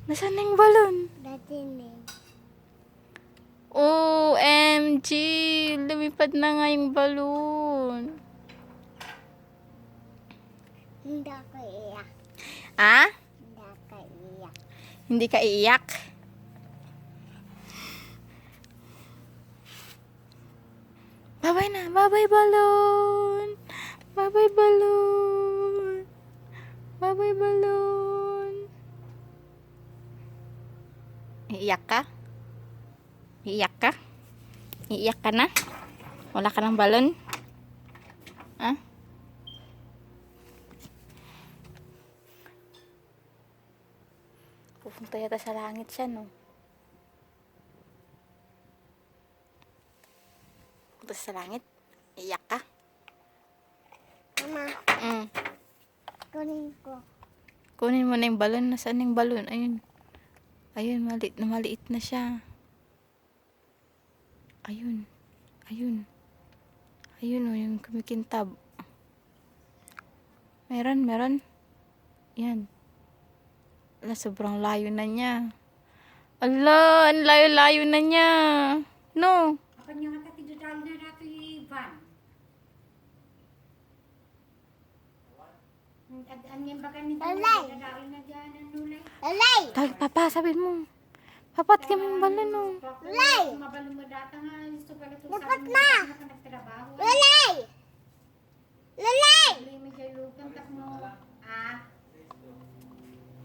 Nasaan na yung balon? Datinig. OMG! Lumipad na nga yung balon. Hindi ako iyak. Ah? Hindi ako iyak. Hindi ka iiyak? Bye-bye na. Bye-bye balon. Bye-bye balon. Bye-bye balon. Iiyak ka? Iiyak ka? Iiyak ka na? Wala ka ng balon? Ah? Pupunta yata sa langit siya, no? Pupunta sa langit? Iiyak ka? Mama, Mm. kunin ko. Kunin mo na yung balon. Nasaan yung balon? Ayun. Ayun, maliit na siya. Ayun. Ayun. Ayun, oh, yung kumikintab. Meron. Yan. Ala, sobrang layo na niya. Ala, ang layo-layo na niya. No. Akan yung nga tidudal na nato yung van. Ang yung baga ni Lalay! dadal na dyan ang nulay. Lalay! Papa, sabi mo. Papat kami yung balon, no. Lalay! Mabalo mo data nga. Gusto ka na ito Dapat sa na! mga ka nagtrabaho. Lalay! Lalay! Tuloy mo dyan lukang tak mo.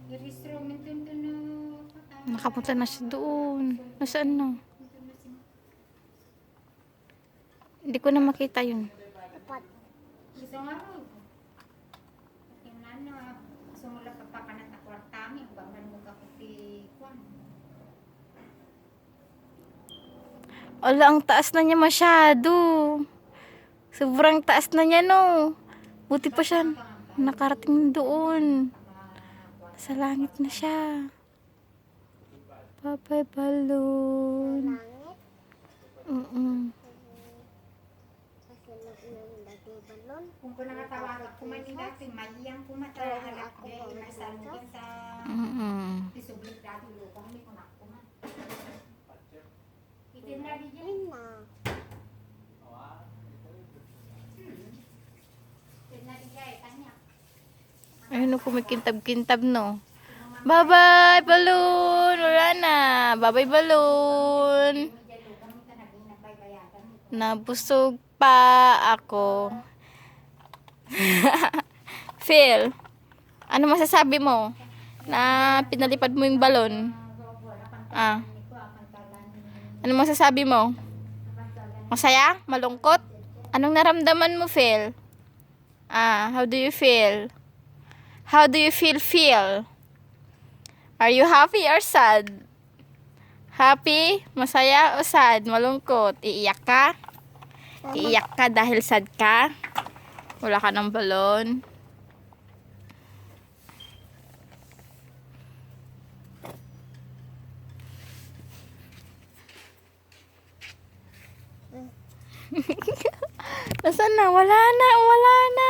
I-restrument ito no. Nakapunta na siya doon. Nasaan na? Hindi ko na makita yun. Dapat. Gusto nga ro. Yung ano, sumula pagpapanat na kwartami. Baman mo ka puti kwan. Ala, ang taas na niya masyado. Sobrang taas na niya, no. Buti pa siya nakarating doon. Sa langit na siya. Bye-bye, balon. Langit. Kasunod ng dati balon. Kung ko nakatawag ako man yung dati, mayiyang kumata. Anak ko, may salungan sa isublik dati lupang. Hindi ko nakuman. Itin na di dyan. Ayun na. Itin na di dyan, kanya. Ayun, no, kumikintab-kintab, no. Bye-bye, balon. Wala na. Bye-bye, balon. Dyan lupang ito naging nagbaybayagan. Nabusog pa ako. Phil, ano masasabi mo na pinalipad mo yung balon? Ah. Ano masasabi mo? Masaya? Malungkot? Anong naramdaman mo, Phil? Ah, how do you feel? How do you feel? Are you happy or sad? Happy? Masaya o sad? Malungkot? Iiyak ka? Iiyak ka dahil sad ka? Wala ka ng balon? Nasaan na? Wala na, wala na.